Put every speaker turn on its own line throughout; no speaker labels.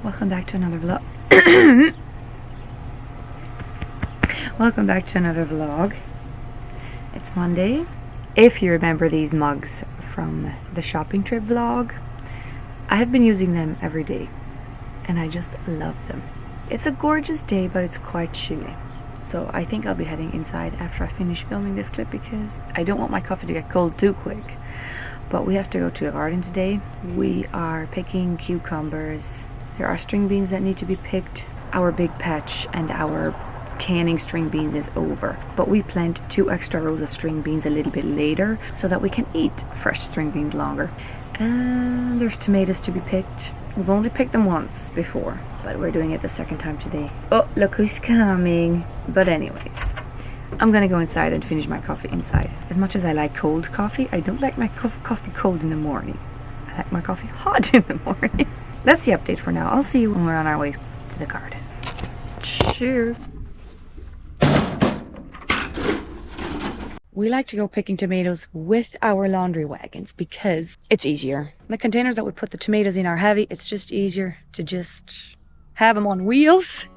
Welcome back to another vlog. Welcome back to another vlog. It's Monday. If you remember these mugs from the shopping trip vlog, I have been using them every day and I just love them. It's a gorgeous day, but it's quite chilly. So I think I'll be heading inside after I finish filming this clip because I don't want my coffee to get cold too quick. But we have to go to the garden today. We are picking cucumbers. There are string beans that need to be picked. Our big patch and our canning string beans is over. But we plant 2 extra rows of string beans a little bit later so that we can eat fresh string beans longer. And there's tomatoes to be picked. We've only picked them once before, but we're doing it the second time today. Oh, look who's coming. But anyways, I'm gonna go inside and finish my coffee inside. As much as I like cold coffee, I don't like my coffee cold in the morning. I like my coffee hot in the morning. That's the update for now. I'll see you when we're on our way to the garden. Cheers. We like to go picking tomatoes with our laundry wagons because it's easier. The containers that we put the tomatoes in are heavy. It's just easier to just have them on wheels.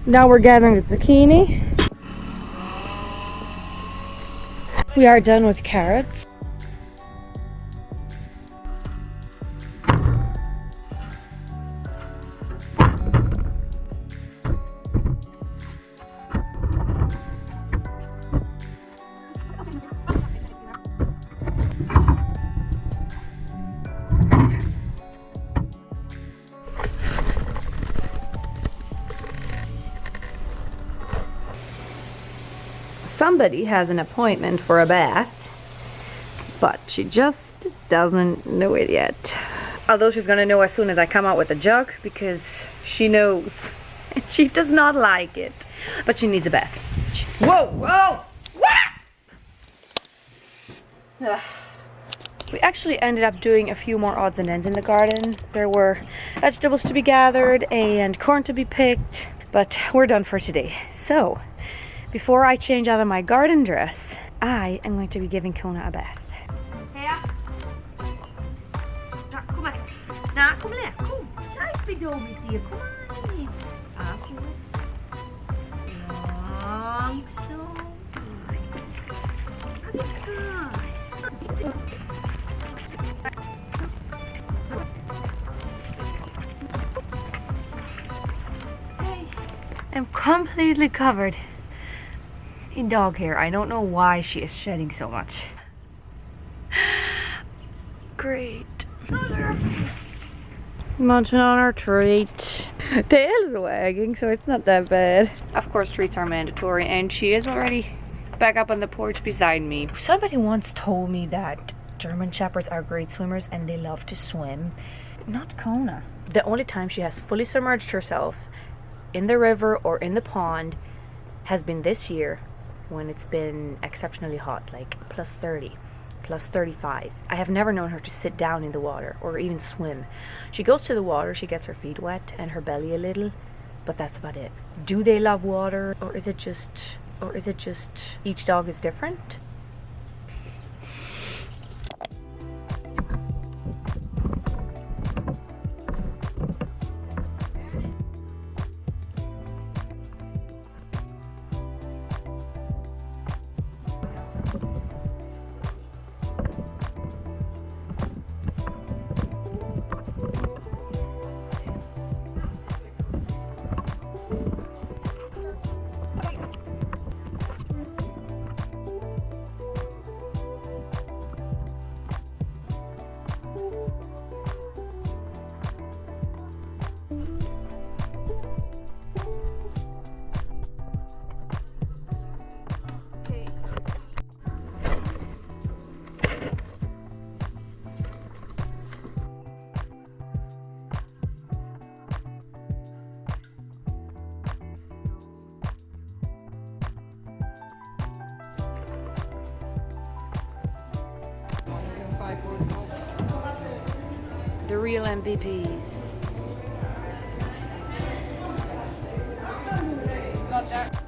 Now we're gathering the zucchini. We are done with carrots. Somebody has an appointment for a bath, but she just doesn't know it yet. Although she's gonna know as soon as I come out with the jug because she knows. She does not like it, but she needs a bath. Whoa, whoa, what? We actually ended up doing a few more odds and ends in the garden. There were vegetables to be gathered and corn to be picked, but we're done for today. So, before I change out of my garden dress, I am going to be giving Kona a bath. Här. Kom här. Nej, kom här. Kom. Tjej, då mitt i. Kom här. Absolut. I'm completely covered in dog hair. I don't know why she is shedding so much. Great. Munching on our treat. Tail's wagging, so it's not that bad. Of course, treats are mandatory, and she is already back up on the porch beside me. Somebody once told me that German Shepherds are great swimmers and they love to swim. Not Kona. The only time she has fully submerged herself in the river or in the pond has been this year when it's been exceptionally hot, like plus 30. plus 35. I have never known her to sit down in the water or even swim. She goes to the water, she gets her feet wet and her belly a little, but that's about it. Do they love water, or is it just each dog is different? The real MVPs. Got that.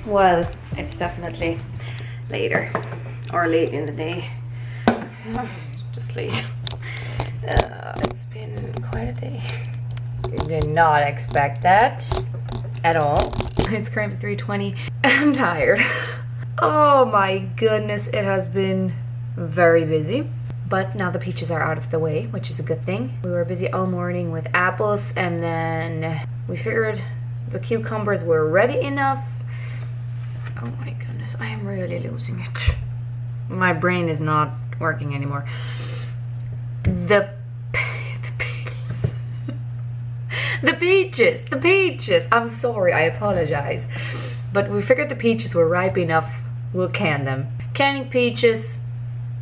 Well, it's definitely later, or late in the day. Just late. It's been quite a day. Did not expect that at all. It's currently 3:20. I'm tired. Oh my goodness, it has been very busy. But now the peaches are out of the way, which is a good thing. We were busy all morning with apples, and then we figured the cucumbers were ready enough. Oh my goodness, I am really losing it. My brain is not working anymore. The peaches. I'm sorry, I apologize. But we figured the peaches were ripe enough, we'll can them. Canning peaches,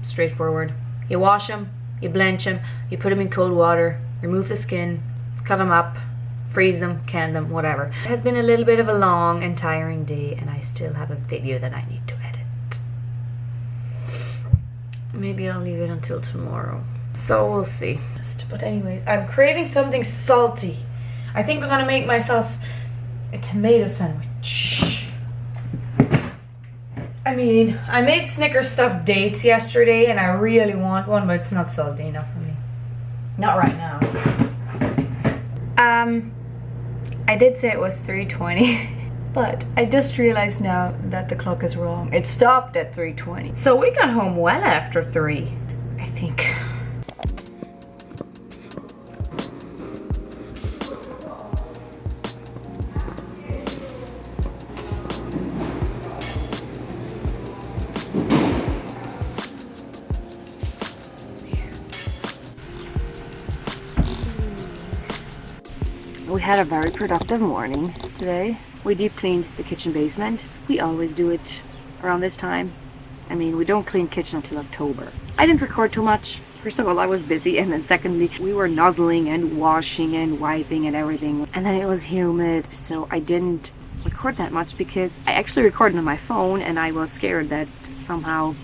straightforward. You wash them, you blanch them, you put them in cold water, remove the skin, cut them up, freeze them, can them, whatever. It has been a little bit of a long and tiring day, and I still have a video that I need to edit. Maybe I'll leave it until tomorrow. So we'll see. But anyways, I'm craving something salty. I think I'm gonna make myself a tomato sandwich. I mean, I made Snickers stuffed dates yesterday and I really want one, but it's not salty enough for me. Not right now. I did say it was 3:20, but I just realized now that the clock is wrong. It stopped at 3:20. So we got home well after 3, I think. We had a very productive morning today. We deep cleaned the kitchen basement. We always do it around this time. I mean, we don't clean kitchen until October. I didn't record too much. First of all, I was busy, and then secondly, we were nuzzling and washing and wiping and everything. And then it was humid, so I didn't record that much because I actually recorded on my phone and I was scared that somehow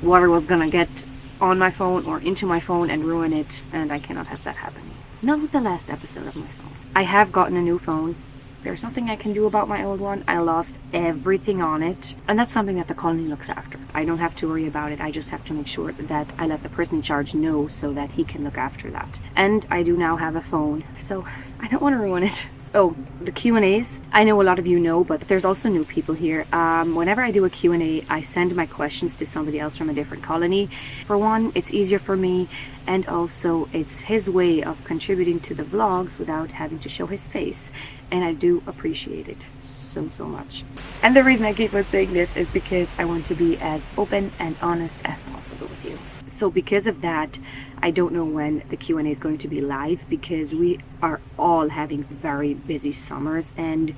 water was gonna get on my phone or into my phone and ruin it, and I cannot have that happening. Not with the last episode of my phone. I have gotten a new phone. There's nothing I can do about my old one. I lost everything on it, and that's something that the colony looks after. I don't have to worry about it. I just have to make sure that I let the person in charge know so that he can look after that. And I do now have a phone, so I don't want to ruin it. Oh, the Q&As. I know a lot of you know, but there's also new people here. Whenever I do a Q&A, I send my questions to somebody else from a different colony. For one, it's easier for me, and also it's his way of contributing to the vlogs without having to show his face. And I do appreciate it so much. And the reason I keep on saying this is because I want to be as open and honest as possible with you. So because of that, I don't know when the Q&A is going to be live, because we are all having very busy summers, and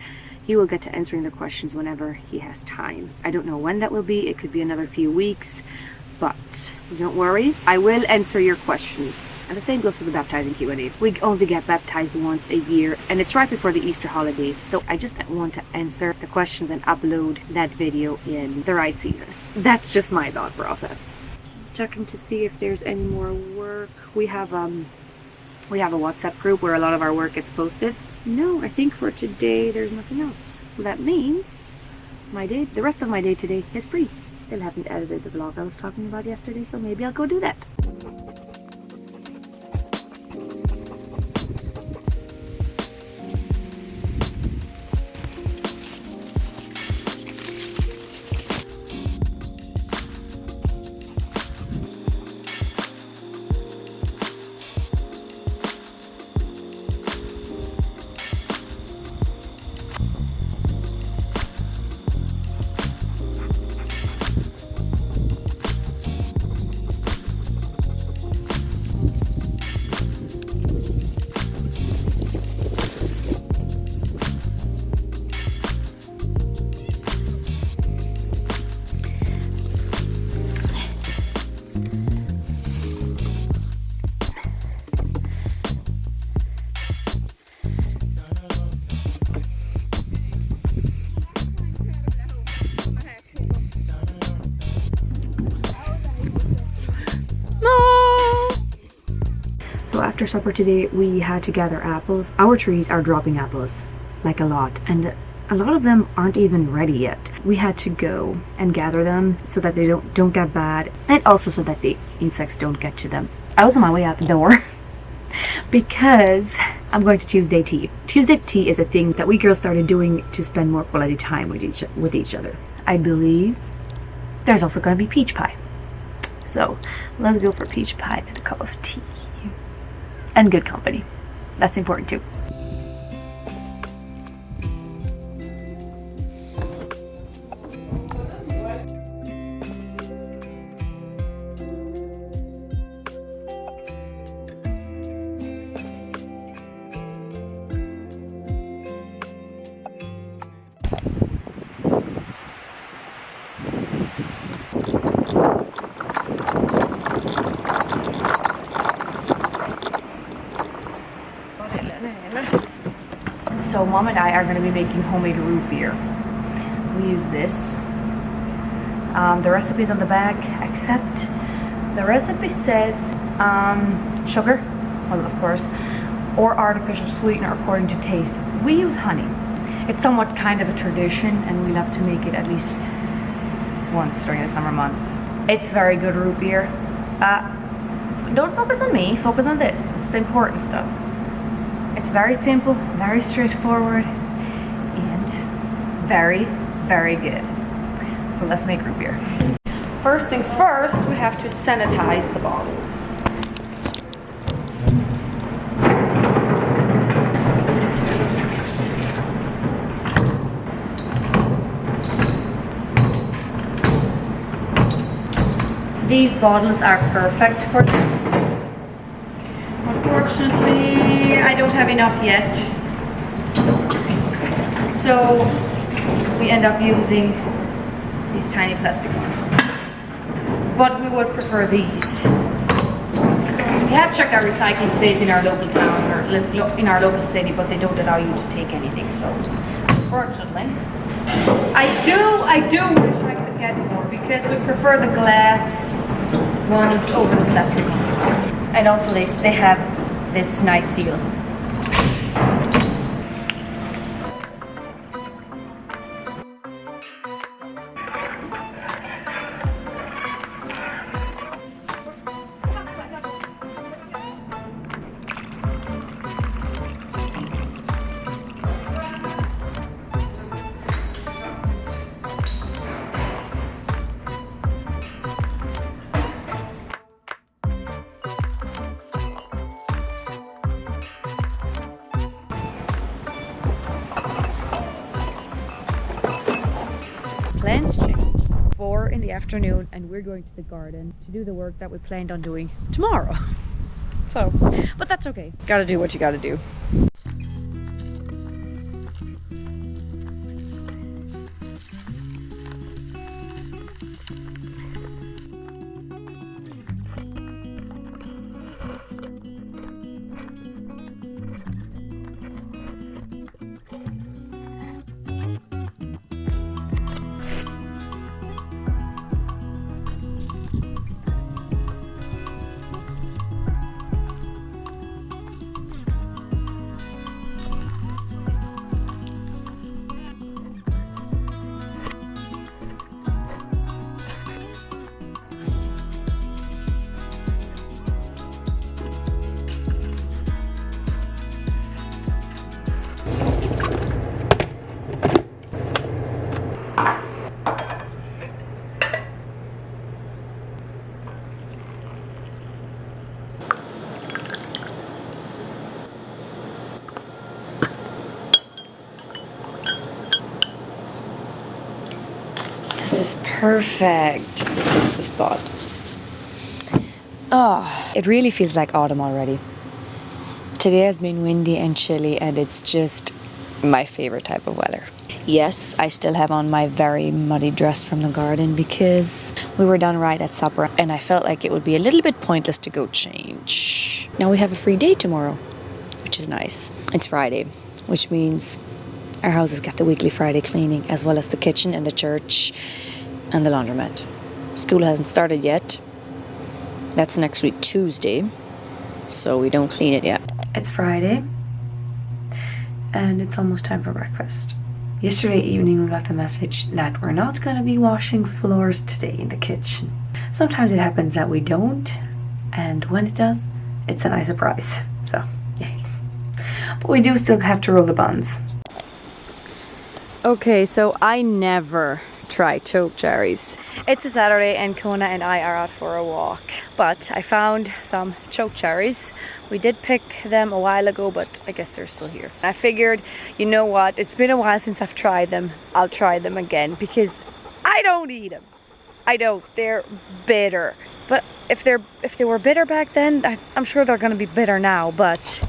he will get to answering the questions whenever he has time. I don't know when that will be. It could be another few weeks, but don't worry, I will answer your questions. And the same goes for the baptizing Q&A. We only get baptized once a year, and it's right before the Easter holidays, so I just want to answer the questions and upload that video in the right season. That's just my thought process. Checking to see if there's any more work. We have a WhatsApp group where a lot of our work gets posted. No, I think for today there's nothing else. So that means the rest of my day today is free. Still haven't edited the vlog I was talking about yesterday, so maybe I'll go do that. So after supper today, we had to gather apples. Our trees are dropping apples, like a lot, and a lot of them aren't even ready yet. We had to go and gather them so that they don't get bad, and also so that the insects don't get to them. I was on my way out the door because I'm going to Tuesday tea. Tuesday tea is a thing that we girls started doing to spend more quality time with each other. I believe there's also going to be peach pie. So let's go for peach pie and a cup of tea. And good company. That's important too. So Mom and I are going to be making homemade root beer. We use this. The recipe is on the back, except the recipe says sugar, well of course, or artificial sweetener according to taste. We use honey. It's somewhat kind of a tradition, and we love to make it at least once during the summer months. It's very good root beer. Don't focus on me, focus on this. This is the important stuff. It's very simple, very straightforward, and very, very good. So let's make root beer. First things first, we have to sanitize the bottles. These bottles are perfect for this. Unfortunately, I don't have enough yet, so we end up using these tiny plastic ones, but we would prefer these. We have checked our recycling place in our local town or in our local city, but they don't allow you to take anything, so unfortunately I do wish I could get more, because we prefer the glass ones over the plastic ones. And also they have this nice seal. Plans changed. 4 in the afternoon, and we're going to the garden to do the work that we planned on doing tomorrow. So, but that's okay. Gotta do what you gotta do. This is perfect. This is the spot. Oh, it really feels like autumn already. Today has been windy and chilly, and it's just my favorite type of weather. Yes, I still have on my very muddy dress from the garden because we were done right at supper and I felt like it would be a little bit pointless to go change. Now we have a free day tomorrow, which is nice. It's Friday, which means our house has got the weekly Friday cleaning, as well as the kitchen and the church and the laundromat. School hasn't started yet. That's next week Tuesday, so we don't clean it yet. It's Friday, and it's almost time for breakfast. Yesterday evening we got the message that we're not going to be washing floors today in the kitchen. Sometimes it happens that we don't, and when it does, it's a nice surprise. So, yay. But we do still have to roll the buns. Okay, so I never try choke cherries. It's a Saturday and Kona and I are out for a walk, but I found some choke cherries. We did pick them a while ago, but I guess they're still here. I figured, you know what, it's been a while since I've tried them. I'll try them again because I don't eat them. I don't. They're bitter. But if they were bitter back then, I'm sure they're going to be bitter now, but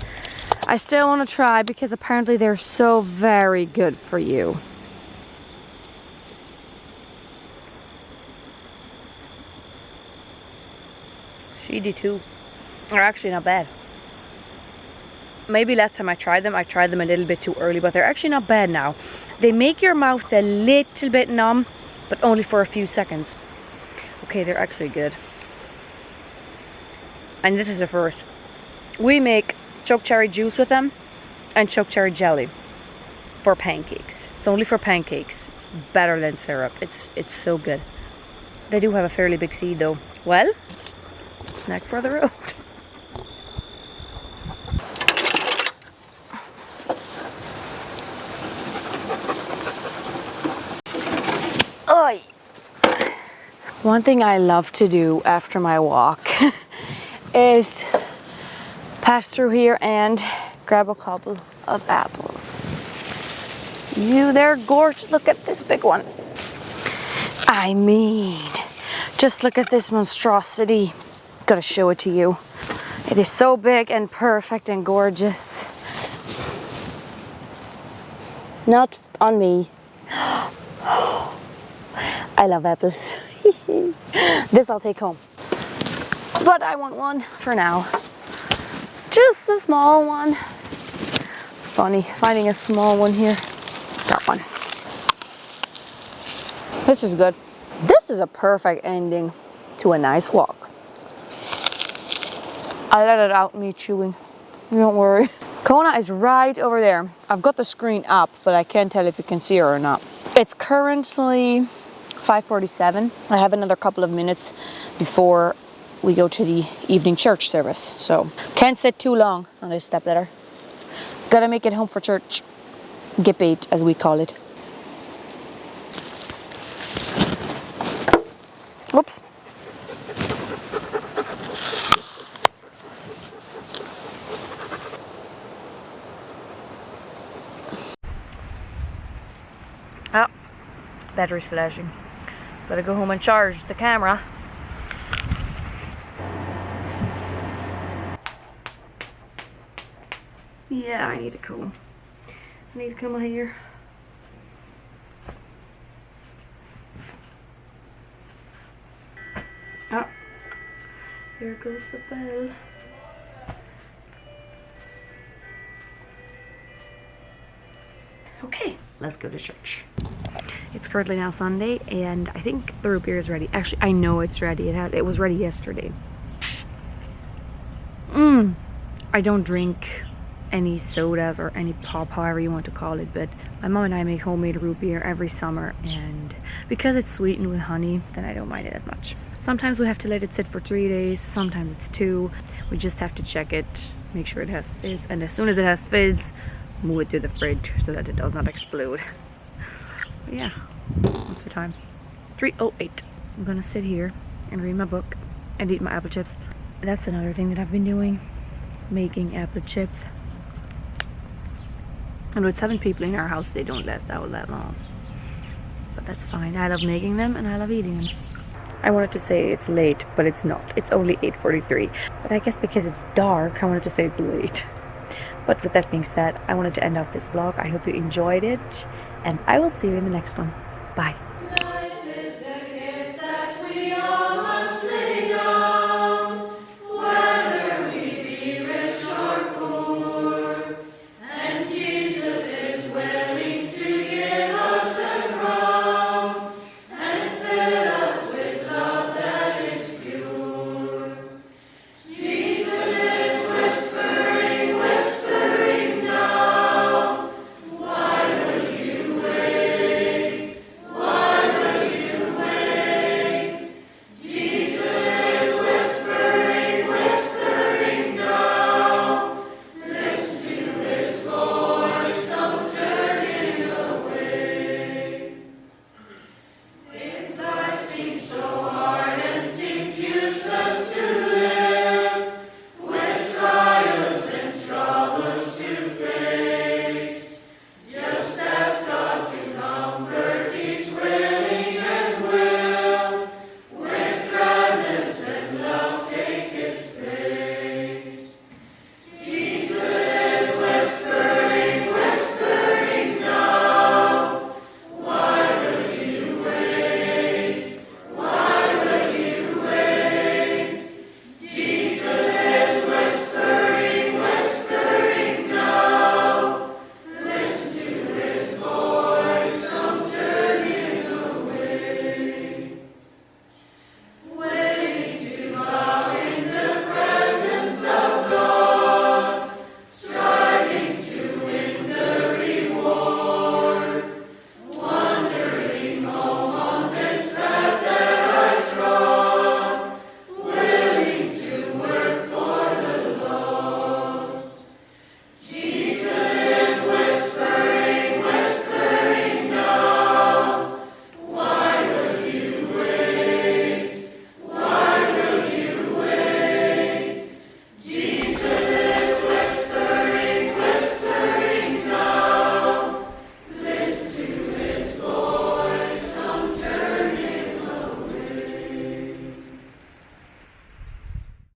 I still want to try because apparently they're so very good for you. Sheedy too. They're actually not bad. Maybe last time I tried them a little bit too early, but they're actually not bad now. They make your mouth a little bit numb, but only for a few seconds. Okay, they're actually good. And this is the first. We make choke cherry juice with them and choke cherry jelly for pancakes. It's only for pancakes. It's better than syrup. It's so good. They do have a fairly big seed though. Well, snack for the road. Oi. One thing I love to do after my walk is pass through here and grab a couple of apples. They're gorgeous. Look at this big one. I mean, just look at this monstrosity. Gotta show it to you. It is so big and perfect and gorgeous. Not on me. I love apples. This I'll take home. But I want one for now. Just a small one. Funny, finding a small one here. Got one. This is good. This is a perfect ending to a nice walk. I let it out me chewing. Don't worry. Kona is right over there. I've got the screen up, but I can't tell if you can see her or not. It's currently 5:47. I have another couple of minutes before we go to the evening church service. So can't sit too long on this stepladder. Gotta make it home for church. Get bait, as we call it. Whoops. Oh, battery's flashing. Gotta go home and charge the camera. Yeah, I need a comb. I need to comb my hair. Oh, there goes the bell. Okay, let's go to church. It's currently now Sunday, and I think the root beer is ready. Actually, I know it's ready. It was ready yesterday. I don't drink any sodas or any pop, however you want to call it, but my mom and I make homemade root beer every summer, and because it's sweetened with honey, then I don't mind it as much. Sometimes we have to let it sit for 3 days, sometimes it's 2. We just have to check it, make sure it has fizz, and as soon as it has fizz, move it to the fridge so that it does not explode. But yeah, What's the time? 3:08. I'm gonna sit here and read my book and eat my apple chips. That's another thing that I've been doing, making apple chips. And with 7 people in our house, they don't last out that long. But that's fine. I love making them and I love eating them. I wanted to say it's late, but it's not. It's only 8:43. But I guess because it's dark, I wanted to say it's late. But with that being said, I wanted to end off this vlog. I hope you enjoyed it, and I will see you in the next one. Bye.